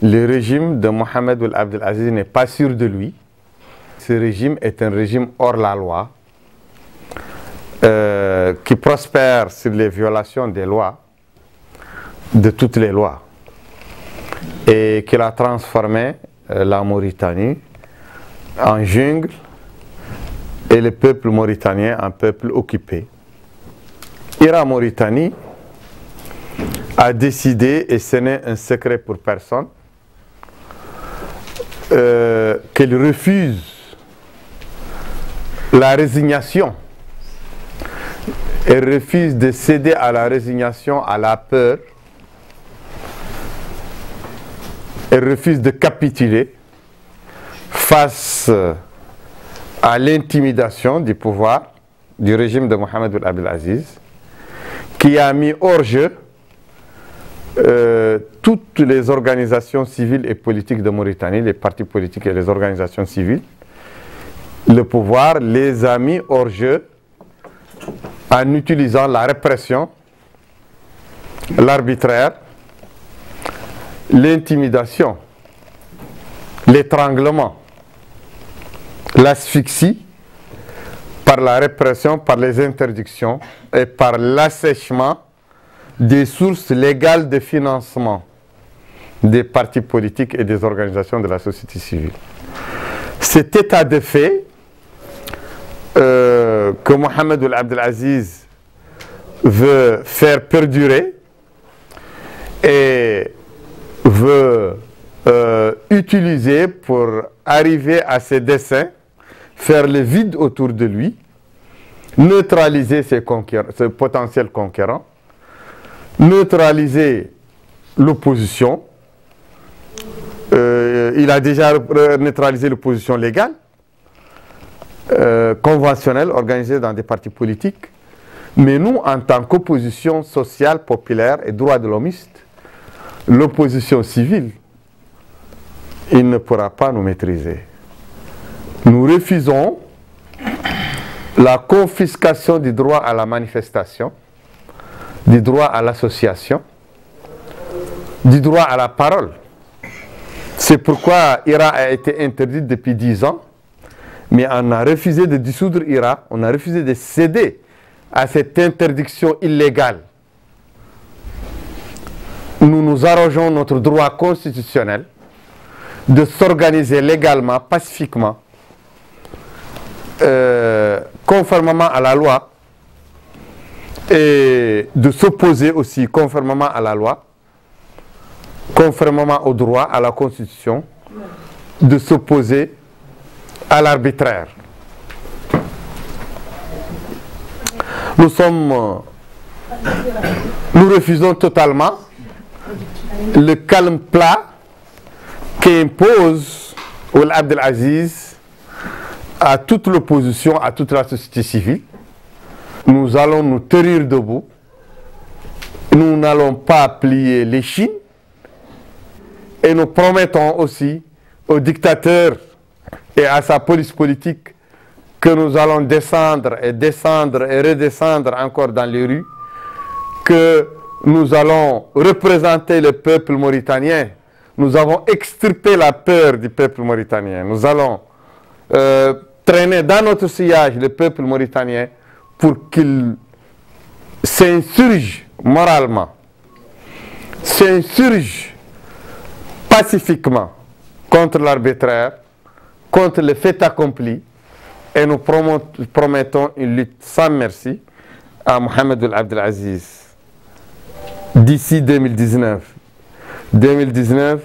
Le régime de Mohamed Ould Abdel Aziz n'est pas sûr de lui. Ce régime est un régime hors la loi, qui prospère sur les violations des lois, de toutes les lois, et qui a transformé la Mauritanie en jungle et le peuple mauritanien en peuple occupé. Mauritanie a décidé, et ce n'est un secret pour personne, qu'elle refuse la résignation. Elle refuse de céder à la résignation, à la peur. Elle refuse de capituler face à l'intimidation du pouvoir du régime de Mohamed Ould Abdel Aziz, qui a mis hors jeu toutes les organisations civiles et politiques de Mauritanie, les partis politiques et les organisations civiles. Le pouvoir les a mis hors jeu en utilisant la répression, l'arbitraire, l'intimidation, l'étranglement, l'asphyxie, par la répression, par les interdictions et par l'assèchement des sources légales de financement des partis politiques et des organisations de la société civile. Cet état de fait que Mohamed Ould Abdel Aziz veut faire perdurer et veut utiliser pour arriver à ses desseins, faire le vide autour de lui, neutraliser ses potentiels conquérants, neutraliser l'opposition. Il a déjà neutralisé l'opposition légale, conventionnelle, organisée dans des partis politiques. Mais nous, en tant qu'opposition sociale, populaire et droits de l'hommiste, l'opposition civile, il ne pourra pas nous maîtriser. Nous refusons la confiscation du droit à la manifestation, du droit à l'association, du droit à la parole. C'est pourquoi IRA a été interdite depuis 10 ans, mais on a refusé de dissoudre IRA, on a refusé de céder à cette interdiction illégale. Nous nous arrogeons notre droit constitutionnel de s'organiser légalement, pacifiquement, conformément à la loi, et de s'opposer aussi conformément à la loi, conformément au droit, à la Constitution, de s'opposer à l'arbitraire. Nous refusons totalement le calme plat qu'impose Ould Abdel Aziz à toute l'opposition, à toute la société civile. Nous allons nous tenir debout. Nous n'allons pas plier l'échine. Et nous promettons aussi au dictateur et à sa police politique que nous allons descendre et redescendre encore dans les rues, que nous allons représenter le peuple mauritanien. Nous avons extirpé la peur du peuple mauritanien. Nous allons traîner dans notre sillage le peuple mauritanien pour qu'il s'insurge moralement, s'insurge pacifiquement contre l'arbitraire, contre le fait accompli, et nous promettons une lutte sans merci à Mohamed Ould Abdel Aziz d'ici 2019. 2019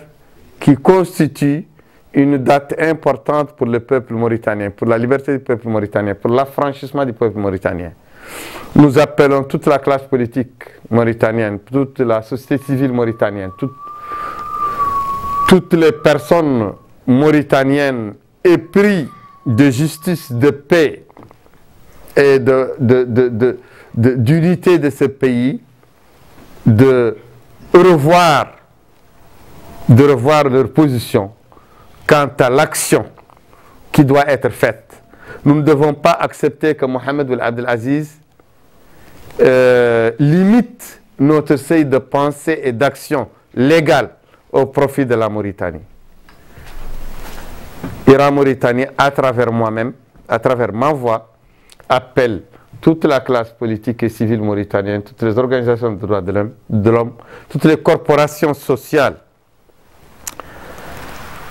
qui constitue une date importante pour le peuple mauritanien, pour la liberté du peuple mauritanien, pour l'affranchissement du peuple mauritanien. Nous appelons toute la classe politique mauritanienne, toute la société civile mauritanienne, toutes les personnes mauritaniennes épris de justice, de paix et d'unité de ce pays, de revoir leur position quant à l'action qui doit être faite. Nous ne devons pas accepter que Mohamed Ould Abdel Aziz limite notre seuil de pensée et d'action légale au profit de la Mauritanie. Iran-Mauritanie, à travers moi-même, à travers ma voix, appelle toute la classe politique et civile mauritanienne, toutes les organisations de droits de l'homme, toutes les corporations sociales,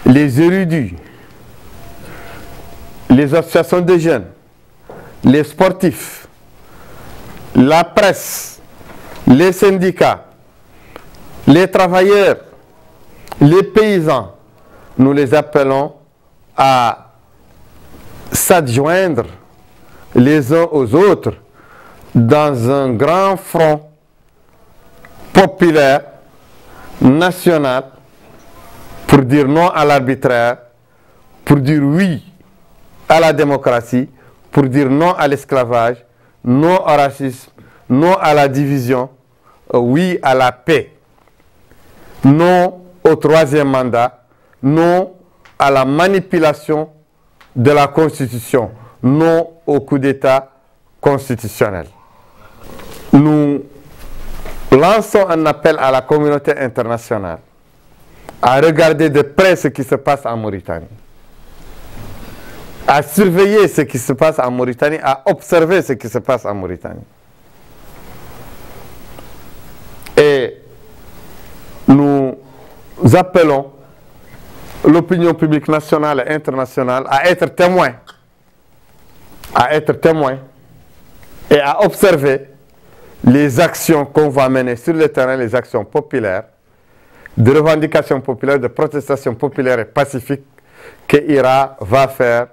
les érudits, les associations de jeunes, les sportifs, la presse, les syndicats, les travailleurs, les paysans, nous les appelons à s'adjoindre les uns aux autres dans un grand front populaire, national, pour dire non à l'arbitraire, pour dire oui à la démocratie, pour dire non à l'esclavage, non au racisme, non à la division, oui à la paix, non au troisième mandat, non à la manipulation de la Constitution, non au coup d'État constitutionnel. Nous lançons un appel à la communauté internationale à regarder de près ce qui se passe en Mauritanie, à surveiller ce qui se passe en Mauritanie, à observer ce qui se passe en Mauritanie. Et nous appelons l'opinion publique nationale et internationale à être témoins et à observer les actions qu'on va mener sur le terrain, les actions populaires, de revendication populaire, de protestation populaire et pacifique que l'Iran va faire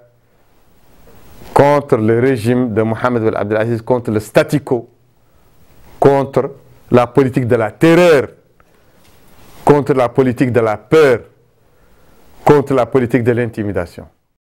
contre le régime de Mohamed Ben Abdelaziz, contre le statu quo, contre la politique de la terreur, contre la politique de la peur, contre la politique de l'intimidation.